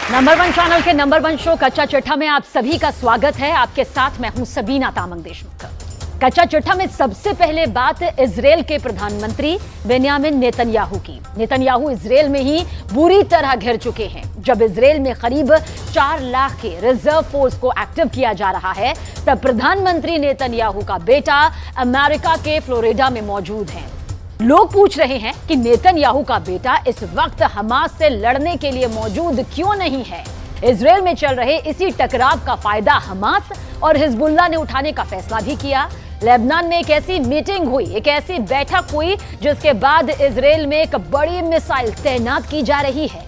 Number one channel के number one show कच्चा चिट्ठा में आप सभी का स्वागत है। आपके साथ मैं हूं सबीना तामंग देशमुख। कच्चा चिट्ठा में सबसे पहले बात इजराइल के प्रधानमंत्री बेन्यामिन नेतन्याहू की। नेतन्याहू इजराइल में ही बुरी तरह घिर चुके हैं। जब इजराइल में करीब 4 लाख के रिजर्व फोर्स को एक्टिव किया जा रहा है, तब प्रधानमंत्री नेतन्याहू का बेटा अमेरिका के फ्लोरिडा में मौजूद है। लोग पूछ रहे हैं कि नेतन्याहू का बेटा इस वक्त हमास से लड़ने के लिए मौजूद क्यों नहीं है। इजराइल में चल रहे इसी टकराव का फायदा हमास और हिजबुल्लाह ने उठाने का फैसला भी किया। लेबनान में एक ऐसी मीटिंग हुई, एक ऐसी बैठक हुई जिसके बाद इजराइल में एक बड़ी मिसाइल तैनात की जा रही है।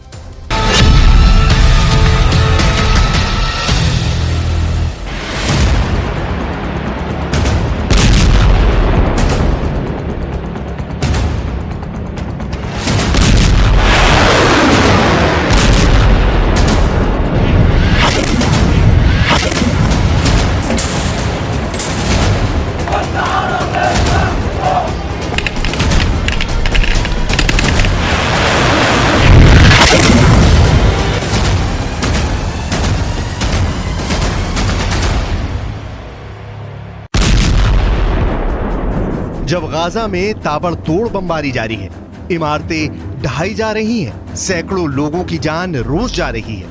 जब गाजा में ताबड़तोड़ बमबारी जारी है, इमारतें ढहाई जा रही हैं, सैकड़ों लोगों की जान रोज जा रही है।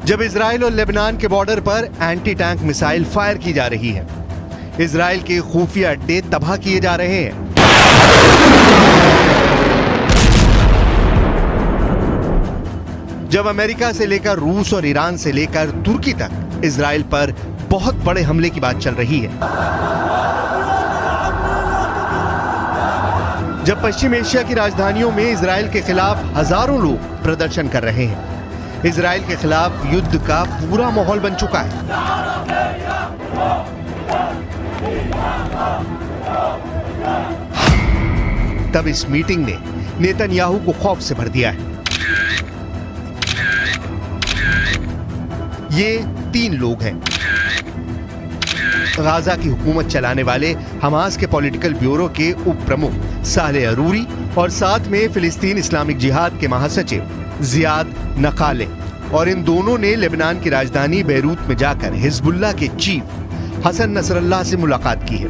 जब इजराइल और लेबनान के बॉर्डर पर एंटी टैंक मिसाइल फायर की जा रही है, इजराइल के खुफिया अड्डे तबाह किए जा रहे हैं। जब अमेरिका से लेकर रूस और ईरान से लेकर तुर्की तक इजराइल पर बहुत बड़े हमले की बात चल रही है। जब पश्चिम एशिया की राजधानियों में इजराइल के खिलाफ हजारों लोग प्रदर्शन कर रहे हैं, इजराइल के खिलाफ युद्ध का पूरा माहौल बन चुका है। तब इस मीटिंग ने नेतन्याहू को खौफ से भर दिया है। ये 3 लोग हैं। गाजा की हुकूमत चलाने वाले हमास के पॉलिटिकल ब्यूरो के उप प्रमुख सालेह अरूरी और साथ में फिलिस्तीन इस्लामिक जिहाद के महासचिव जियाद नकाले, और इन दोनों ने लेबनान की राजधानी बेरूत में जाकर हिजबुल्लाह के चीफ हसन नसरल्लाह से मुलाकात की है।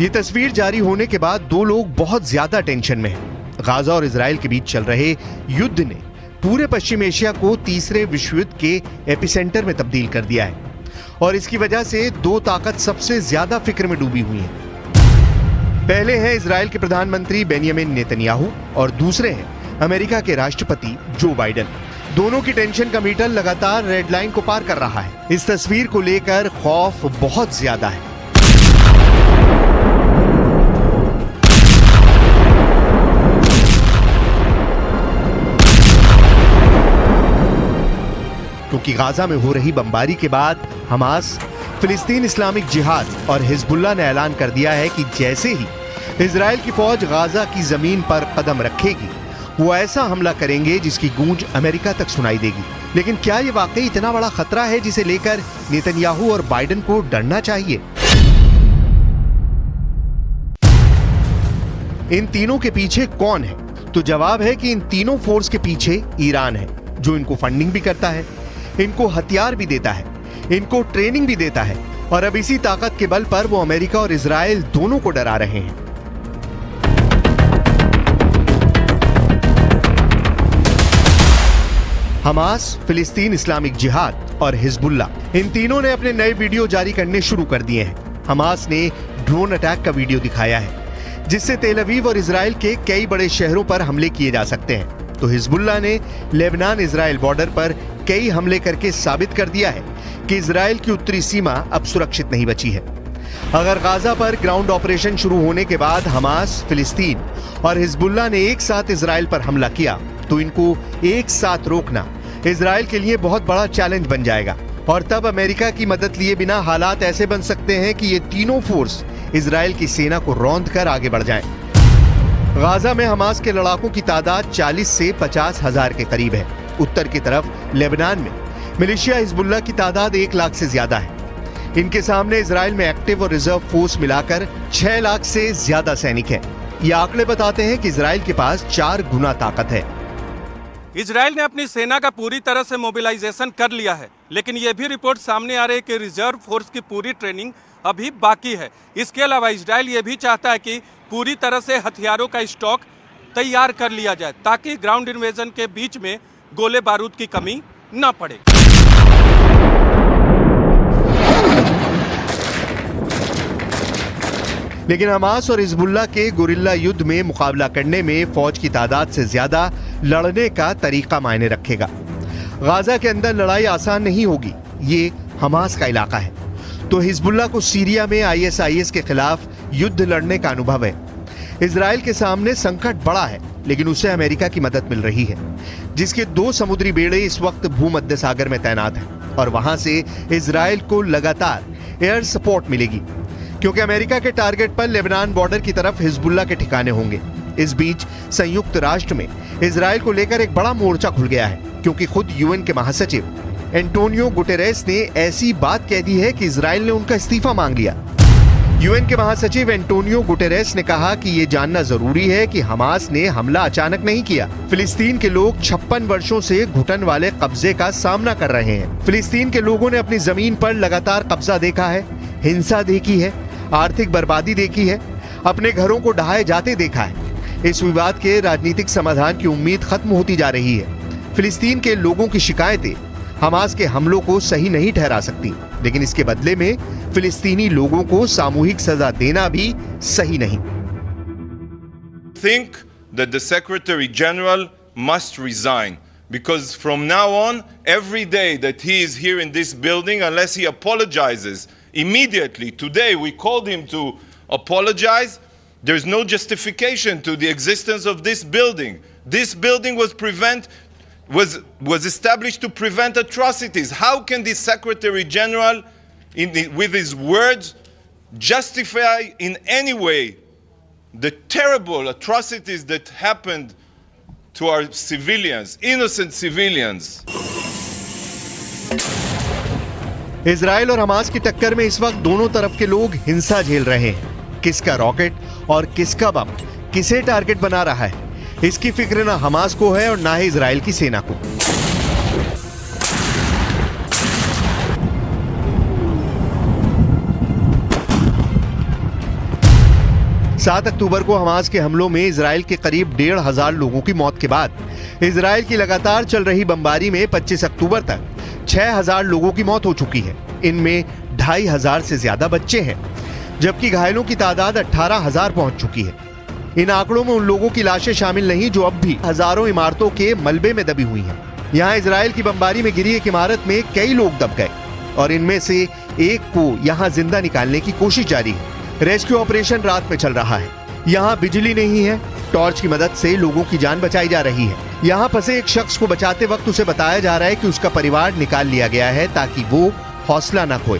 ये तस्वीर जारी होने के बाद 2 लोग बहुत ज्यादा टेंशन में हैं। गाजा और इजराइल के बीच चल रहे युद्ध ने पूरे पश्चिम एशिया को तीसरे विश्व युद्ध के एपिसेंटर में तब्दील कर दिया है, और इसकी वजह से 2 ताकत सबसे ज्यादा फिक्र में डूबी हुई हैं। पहले हैं इजराइल के प्रधानमंत्री बेन्यामिन नेतन्याहू और दूसरे हैं अमेरिका के राष्ट्रपति जो बाइडेन। दोनों की टेंशन का मीटर लगातार रेड लाइन को पार कर रहा है। इस तस्वीर को लेकर खौफ बहुत ज्यादा है। क्योंकि गाजा में हो रही बमबारी के बाद हमास, फिलिस्तीन इस्लामिक जिहाद और हिजबुल्लाह ने ऐलान कर दिया है कि जैसे ही इजराइल की फौज गाजा की जमीन पर कदम रखेगी, वो ऐसा हमला करेंगे जिसकी गूंज अमेरिका तक सुनाई देगी। लेकिन क्या ये वाकई इतना बड़ा खतरा है जिसे लेकर नेतन्याहू और बाइडेन को डरना चाहिए? इन तीनों के पीछे कौन है? तो जवाब है कि इन तीनों फोर्स के पीछे ईरान है, जो इनको फंडिंग भी करता है, इनको हथियार भी देता है, इनको ट्रेनिंग भी देता है, और अब इसी ताकत के बल पर वो अमेरिका और इजराइल दोनों को डरा रहे हैं। हमास, फिलिस्तीन इस्लामिक जिहाद और हिजबुल्लाह, इन तीनों ने अपने नए वीडियो जारी करने शुरू कर दिए हैं। हमास ने ड्रोन अटैक का वीडियो दिखाया है, जिससे तेल अवीव और इजराइल के कई बड़े शहरों पर हमले किए जा सकते हैं। तो हिजबुल्लाह ने लेबनान इजराइल बॉर्डर पर कई हमले करके साबित कर दिया है कि इजराइल की उत्तरी सीमा अब सुरक्षित नहीं बची है। अगर गाजा पर ग्राउंड ऑपरेशन शुरू होने के बाद हमास, फिलिस्तीन और हिजबुल्लाह ने एक साथ इजराइल पर हमला किया, तो इनको एक साथ रोकना इजराइल के लिए बहुत बड़ा चैलेंज बन जाएगा, और तब अमेरिका की मदद लिए बिना हालात ऐसे बन सकते हैं कि ये तीनों फोर्स इजराइल की सेना को रौंद कर आगे बढ़ जाएं। गाजा में हमास के लड़ाकों की तादाद 40 से 50 हजार के करीब है। उत्तर की तरफ लेबनान में मिलिशिया हिजबुल्लाह की तादाद 1 लाख से ज्यादा है। इनके सामने इजराइल में एक्टिव और रिजर्व फोर्स मिलाकर 6 लाख से ज्यादा सैनिक हैं। ये आंकड़े बताते हैं कि इजराइल के पास 4 गुना ताकत है। इजराइल ने अपनी सेना का पूरी तरह से मोबिलाइजेशन कर लिया है, लेकिन यह भी रिपोर्ट सामने आ रही है कि रिजर्व फोर्स की पूरी ट्रेनिंग अभी बाकी है। इसके अलावा इजराइल ये भी चाहता है कि पूरी तरह से हथियारों का स्टॉक तैयार कर लिया जाए ताकि ग्राउंड इन्वेजन के बीच में गोले बारूद की कमी न पड़े। लेकिन हमास और हिजबुल्लाह के गुरिल्ला युद्ध में मुकाबला करने में फौज की तादाद से ज्यादा लड़ने का तरीका मायने रखेगा। गाजा के अंदर लड़ाई आसान नहीं होगी, ये हमास का इलाका है, तो हिजबुल्लाह को सीरिया में ISIS के खिलाफ युद्ध लड़ने का अनुभव है। इजराइल के सामने संकट बड़ा है, लेकिन उसे अमेरिका की मदद मिल रही है, जिसके 2 समुद्री बेड़े इस वक्त भूमध्य सागर में तैनात हैं और वहां से इजराइल को लगातार एयर सपोर्ट मिलेगी, क्योंकि अमेरिका के टारगेट पर लेबनान बॉर्डर की तरफ हिजबुल्लाह के ठिकाने होंगे। इस बीच संयुक्त राष्ट्र में इजराइल को लेकर एक बड़ा मोर्चा खुल गया है, क्योंकि खुद UN के महासचिव एंटोनियो गुटेरेस ने ऐसी बात कह दी है कि इजराइल ने उनका इस्तीफा मांग लिया। UN के महासचिव एंटोनियो गुटेरेस ने कहा कि यह जानना जरूरी है कि हमास ने हमला अचानक नहीं किया। फिलिस्तीन के लोग 56 वर्षों से घुटन वाले कब्जे का सामना कर रहे हैं। फिलिस्तीन के लोगों ने अपनी जमीन पर लगातार कब्जा देखा है, हिंसा देखी है, आर्थिक बर्बादी देखी है, अपने घरों को ढहाए जाते देखा है। इस विवाद के राजनीतिक समाधान की उम्मीद खत्म होती जा रही है। फिलिस्तीन के लोगों की शिकायतें हमास के हमलों को सही नहीं ठहरा सकती, लेकिन इसके बदले में फिलिस्तीनी लोगों को सामूहिक सजा देना भी सही नहीं। Think that the Secretary General must resign, because from now on, every day that he is here in this building, unless he apologizes immediately, today we called him to apologize, there is no justification to the existence of this building. This building was established to prevent atrocities. How can the Secretary General, with his words, justify in any way the terrible atrocities that happened to our civilians, innocent civilians? Israel और Hamas की टक्कर में इस वक्त दोनों तरफ के लोग हिंसा झेल रहे हैं। किसका रॉकेट और किसका बम किसे टारगेट बना रहा है, इसकी फिक्र ना हमास को है और ना ही इजराइल की सेना को। 7 अक्टूबर को हमास के हमलों में इजराइल के करीब 1,500 लोगों की मौत के बाद इजराइल की लगातार चल रही बमबारी में 25 अक्टूबर तक 6,000 लोगों की मौत हो चुकी है। इनमें 2,500 से ज्यादा बच्चे हैं, जबकि घायलों की तादाद 18,000 पहुंच चुकी है। इन आंकड़ों में उन लोगों की लाशें शामिल नहीं जो अब भी हजारों इमारतों के मलबे में दबी हुई हैं। यहाँ इजराइल की बमबारी में गिरी एक इमारत में कई लोग दब गए और इनमें से एक को यहाँ जिंदा निकालने की कोशिश जारी है। रेस्क्यू ऑपरेशन रात में चल रहा है। यहाँ बिजली नहीं है, टॉर्च की मदद से लोगों की जान बचाई जा रही है। यहाँ फंसे एक शख्स को बचाते वक्त उसे बताया जा रहा है कि उसका परिवार निकाल लिया गया है ताकि वो हौसला न खोए।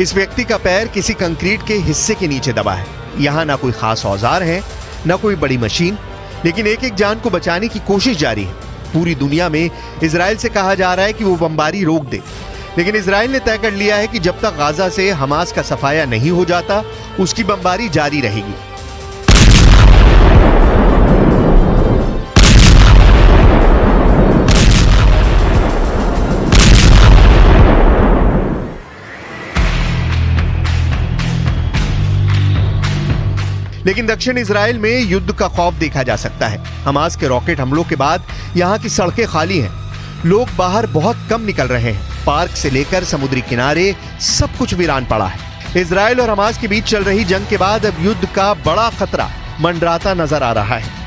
इस व्यक्ति का पैर किसी कंक्रीट के हिस्से के नीचे दबा है। यहाँ ना कोई खास औजार है, ना कोई बड़ी मशीन, लेकिन एक एक जान को बचाने की कोशिश जारी है। पूरी दुनिया में इजराइल से कहा जा रहा है कि वो बमबारी रोक दे, लेकिन इजराइल ने तय कर लिया है कि जब तक गाजा से हमास का सफाया नहीं हो जाता उसकी बमबारी जारी रहेगी। लेकिन दक्षिण इजराइल में युद्ध का खौफ देखा जा सकता है। हमास के रॉकेट हमलों के बाद यहाँ की सड़कें खाली हैं, लोग बाहर बहुत कम निकल रहे हैं। पार्क से लेकर समुद्री किनारे सब कुछ वीरान पड़ा है। इजराइल और हमास के बीच चल रही जंग के बाद अब युद्ध का बड़ा खतरा मंडराता नजर आ रहा है।